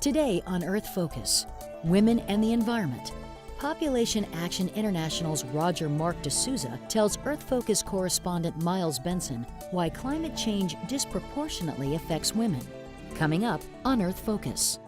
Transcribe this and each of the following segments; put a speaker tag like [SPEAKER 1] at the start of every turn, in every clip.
[SPEAKER 1] Today on Earth Focus, Women and the Environment. Population Action International's Mark De Souza tells Earth Focus correspondent Miles Benson why climate change disproportionately affects women. Coming up on Earth Focus.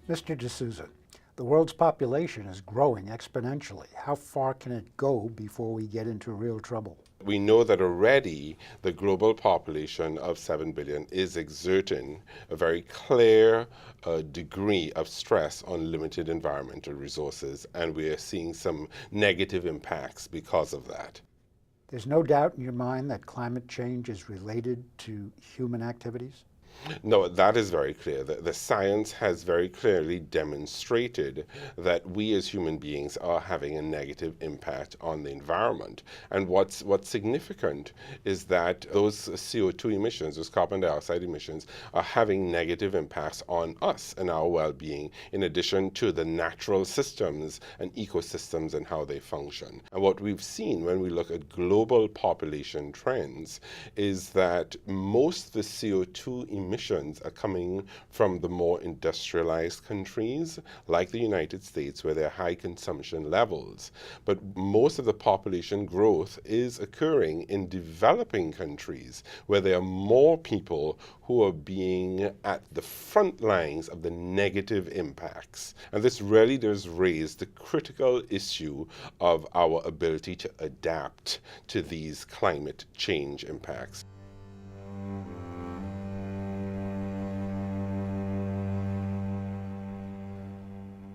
[SPEAKER 2] Mr. De Souza, the world's population is growing exponentially. How far can it go before we get into real trouble?
[SPEAKER 3] We know that already the global population of 7 billion is exerting a very clear degree of stress on limited environmental resources, and we are seeing some negative impacts because of that.
[SPEAKER 2] There's no doubt in your mind that climate change is related to human activities?
[SPEAKER 3] No, that is very clear. The science has very clearly demonstrated that we as human beings are having a negative impact on the environment. And what's significant is that those CO2 emissions, those carbon dioxide emissions, are having negative impacts on us and our well-being, in addition to the natural systems and ecosystems and how they function. And what we've seen when we look at global population trends is that most of the CO2 emissions are coming from the more industrialized countries like the United States, where there are high consumption levels. But most of the population growth is occurring in developing countries where there are more people who are being at the front lines of the negative impacts. And this really does raise the critical issue of our ability to adapt to these climate change impacts.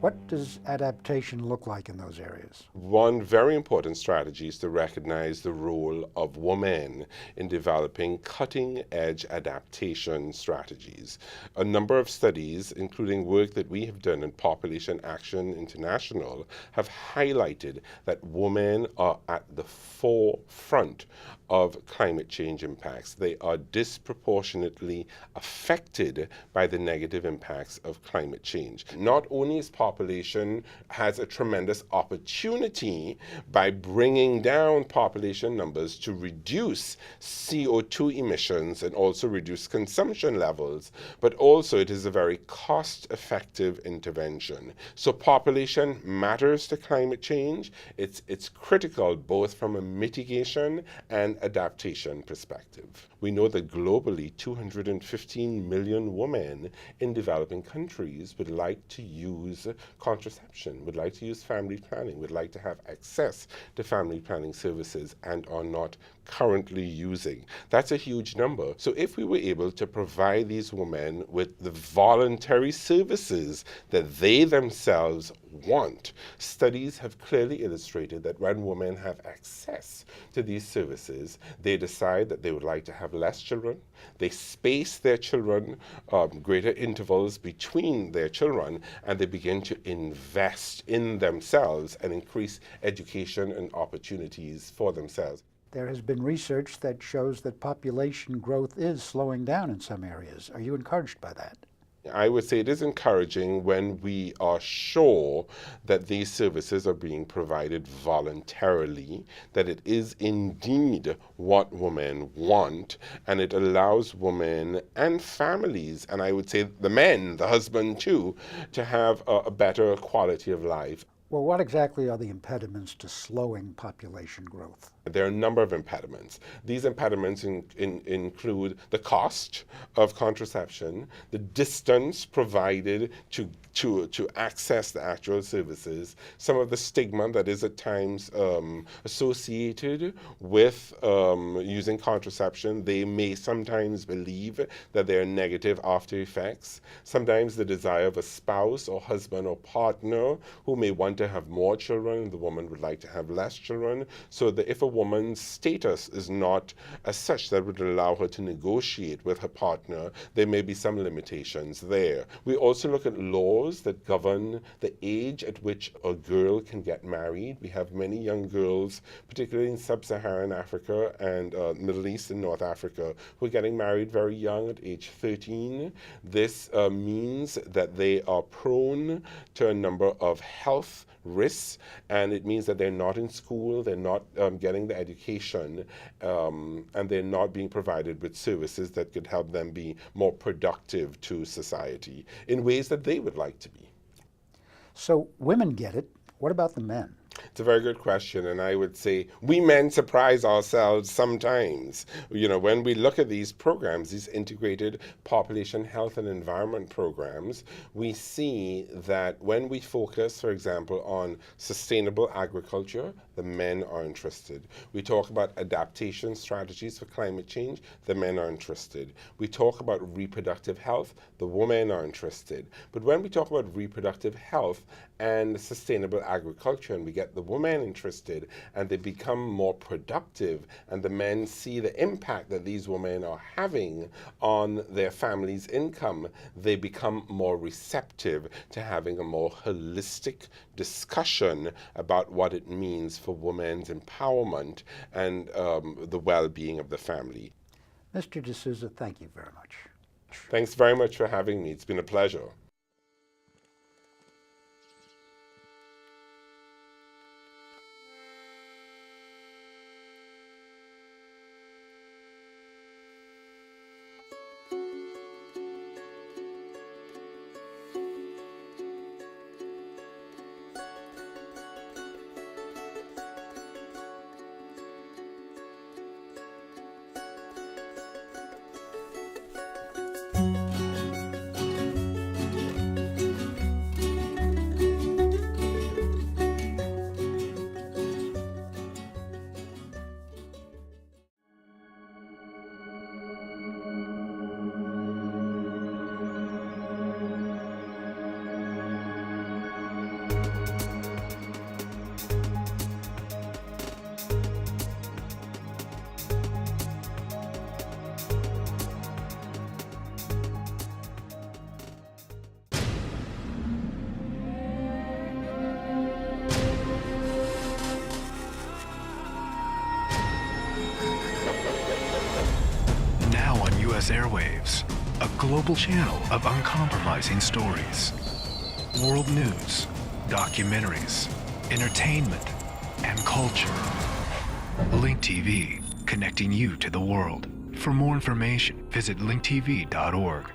[SPEAKER 2] What does adaptation look like in those areas?
[SPEAKER 3] One very important strategy is to recognize the role of women in developing cutting-edge adaptation strategies. A number of studies, including work that we have done in Population Action International, have highlighted that women are at the forefront of climate change impacts. They are disproportionately affected by the negative impacts of climate change. Not only is population has a tremendous opportunity by bringing down population numbers to reduce CO2 emissions and also reduce consumption levels, but also it is a very cost-effective intervention. So population matters to climate change. It's critical both from a mitigation and adaptation perspective. We know that globally 215 million women in developing countries would like to use contraception, would like to use family planning, would like to have access to family planning services and are not currently using. That's a huge number. So if we were able to provide these women with the voluntary services that they themselves want, studies have clearly illustrated that when women have access to these services, they decide that they would like to have less children. They space their children, greater intervals between their children, and they begin to invest in themselves and increase education and opportunities for themselves.
[SPEAKER 2] There has been research that shows that population growth is slowing down in some areas. Are you encouraged by that?
[SPEAKER 3] I would say it is encouraging when we are sure that these services are being provided voluntarily, that it is indeed what women want, and it allows women and families, and I would say the men, the husband too, to have a better quality of life.
[SPEAKER 2] Well, what exactly are the impediments to slowing population growth?
[SPEAKER 3] There are a number of impediments. These impediments include the cost of contraception, the distance provided to access the actual services, some of the stigma that is at times associated with using contraception. They may sometimes believe that there are negative after effects. Sometimes the desire of a spouse or husband or partner who may want to have more children, the woman would like to have less children. So that if a woman's status is not as such that would allow her to negotiate with her partner, there may be some limitations there. We also look at laws that govern the age at which a girl can get married. We have many young girls, particularly in sub-Saharan Africa and Middle East and North Africa, who are getting married very young at age 13. This means that they are prone to a number of health risks, and it means that they're not in school, they're not getting the education, and they're not being provided with services that could help them be more productive to society in ways that they would like to be.
[SPEAKER 2] So women get it. What about the men?
[SPEAKER 3] It's a very good question, and I would say we men surprise ourselves sometimes. You know, when we look at these programs, these integrated population health and environment programs, we see that when we focus, for example, on sustainable agriculture, the men are interested. We talk about adaptation strategies for climate change, the men are interested. We talk about reproductive health, the women are interested. But when we talk about reproductive health and sustainable agriculture, and we get the women interested, and they become more productive, and the men see the impact that these women are having on their family's income, they become more receptive to having a more holistic discussion about what it means for women's empowerment and the well-being of the family.
[SPEAKER 2] Mr. De Souza, thank you very much.
[SPEAKER 3] Thanks very much for having me. It's been a pleasure.
[SPEAKER 4] Airwaves, a global channel of uncompromising stories. World news, documentaries, entertainment, and culture. Link TV, connecting you to the world. For more information, visit linktv.org.